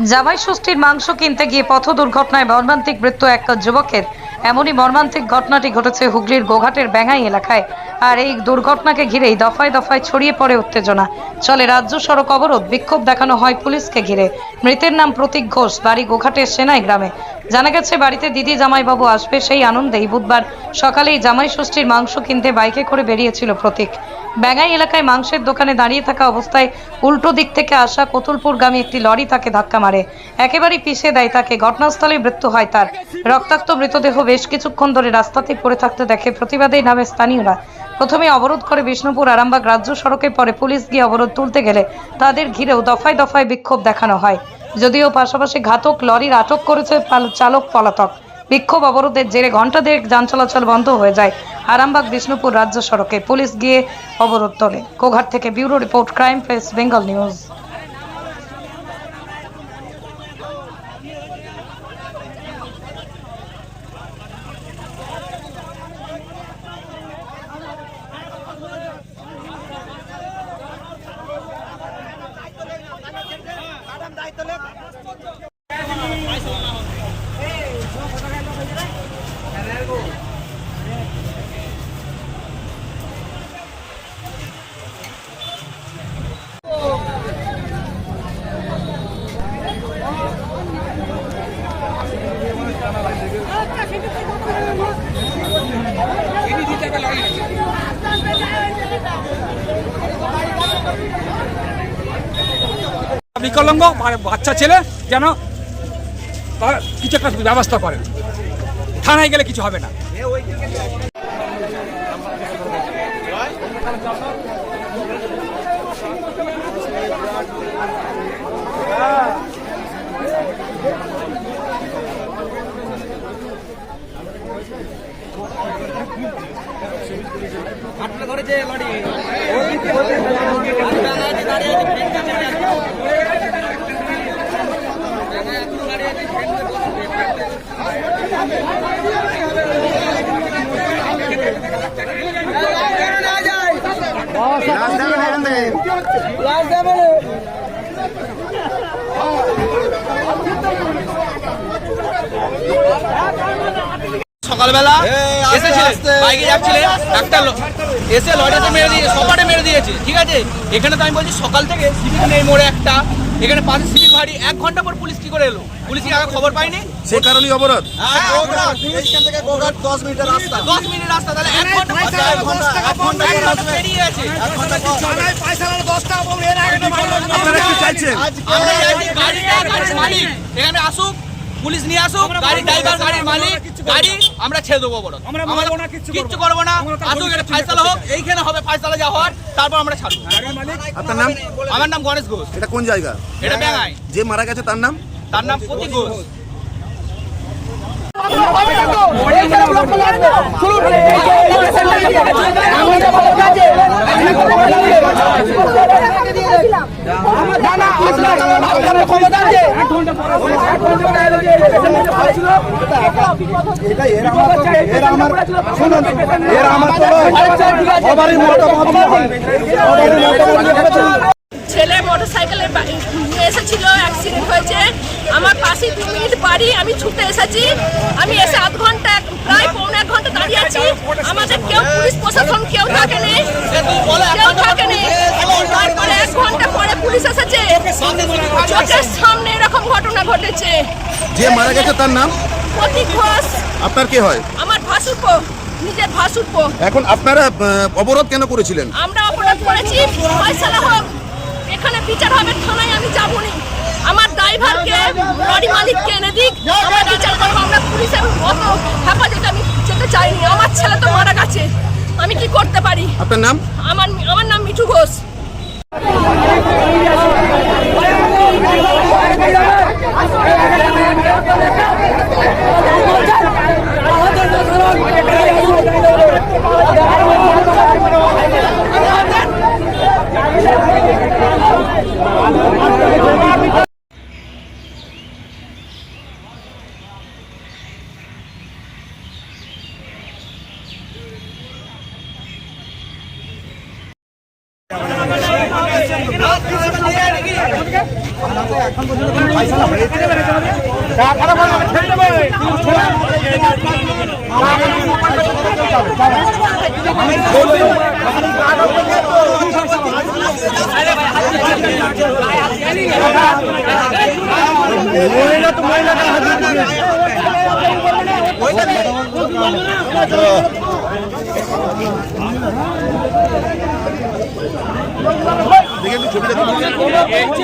জামাই ষষ্ঠীর মাংস কিনতে গিয়ে পথ দুর্ঘটনায় মর্মান্তিক মৃত্যু এক যুবকের। এমনই মর্মান্তিক ঘটনাটি ঘটেছে হুগলির গোঘাটের ব্যাঙ্গাই এলাকায়। আর এই দুর্ঘটনাকে ঘিরেই দফায় দফায় ছড়িয়ে পড়ে উত্তেজনা। চলে রাজ্য সড়ক অবরোধ, বিক্ষোভ দেখানো হয় পুলিশকে ঘিরে। মৃতের নাম প্রতীক ঘোষ, বাড়ি গোঘাটের সেনাই গ্রামে। জানা গেছে বাড়িতে দিদি জামাইবাবু আসবে, সেই আনন্দেই বুধবার সকালেই জামাই ষষ্ঠীর মাংস কিনতে বাইকে করে বেরিয়েছিল প্রতীক। ব্যাঙ্গাই এলাকায় মাংসের দোকানে দাঁড়িয়ে থাকা অবস্থায় উল্টো দিক থেকে আসা কতুলপুরগামী একটি লরি তাকে ধাক্কা মারে, একেবারেই পিষে দেয় তাকে। ঘটনাস্থলে মৃত্যু হয় তার। রক্তাক্ত মৃতদেহ বেশ কিছুক্ষণ ধরে রাস্তাতে পড়ে থাকতে দেখে প্রতিবাদে নামে স্থানীয়রা। প্রথমে অবরোধ করে বিষ্ণুপুর আরামবাগ রাজ্য সড়কে, পরে পুলিশ গিয়ে অবরোধ তুলতে গেলে তাদের ঘিরেও দফায় দফায় বিক্ষোভ দেখানো হয়। যদিও পাশাপাশি ঘাতক লরির আটক করেছে চালক পলাতক। বিক্ষোভ অবরোধের জেরে ঘণ্টা দেড়েক যান চলাচল বন্ধ হয়ে যায় আরামবাগ বিষ্ণুপুর রাজ্য সড়কে। পুলিশ গিয়ে অবরোধ তোলে। গোঘাট থেকে bureau report, crime press Bengal news. বিকলাঙ্গ বাচ্চা ছেলে যেন তার কিছু একটা ব্যবস্থা করেন, থানায় গেলে কিছু হবে না। সকালবেলা এসেছিলেন, বাইকে যাচ্ছিলেন, একটা এসে লরিতে মেরে দিয়ে সপাটে মেরে দিয়েছে। ঠিক আছে, এখানে তো আমি বলছি সকাল থেকে সিভিক নেই মোড়ে একটা, এখানে পাশে সিভিক ভারী। 1 ঘন্টা পর পুলিশ কি করে এলো? পুলিশ কি আগে খবর পাইনি? সেই কারণেই অবরোধ। 10 মিনিট রাস্তা, তাহলে 1 ঘন্টা বেরিয়ে আছে। আপনারা কি চাইছেন? আমরা চাইছি গাড়ির মালিক এখানে আসুক, পুলিশ নিয়ে আসুক, গাড়ির ড্রাইভার, গাড়ির মালিক, গাড়ি আমরা ছেড়ে দেবো। বড় আমরা কিচ্ছু করবো না, আসুক, এটা ফাইসালা হোক, এইখানে হবে ফাইসালা যা হওয়ার, তারপর আমরা ছাড়বো। আপনার নাম? আমার নাম গণেশ ঘোষ। এটা কোন জায়গা? এটা ব্যাঙ্গাই। যে মারা গেছে তার নাম? তার নাম প্রতীক ঘোষ। ছেলে মোটরসাইকেলে এসেছিল, অ্যাক্সিডেন্ট হয়েছে। আমার পাশে 2 মিনিট বাড়ি, আমি ছুটে এসেছি। আমি এসে আধ ঘন্টা, প্রায় পৌনে 1 ঘন্টা দাঁড়িয়ে আছি। আমাদের কেউ পুলিশ প্রশাসন কেউ থাকেনি, কেউ থাকেনি। তারপরে 1 ঘন্টা পরে পুলিশ এসেছে, চোখের সামনে এরকম ঘটনা ঘটেছে। যে মারা গেছে তার নাম? প্রতীক ঘোষ। আপনার কে হয়? আমার ভাসুরপো, নিজের ভাসুরপো। এখন আপনারা অবরোধ কেন করেছিলেন? আমরা অপরাধ করেছি, ফয়সালা হোক, এখানে বিচার হবে, থানায় আমি যাবনি। আমার ড্রাইভারকে, লরি মালিককে এনে দিক, আমরা বিচার করবো। আমরা পুলিশের অত হেফাজতে আমি যেতে চাইনি। আমার ছেলে তো মারা গেছে, আমি কি করতে পারি? আপনার নাম? আমার নাম মিঠু ঘোষ। রাত দেখে একটু ছবিটা তুলে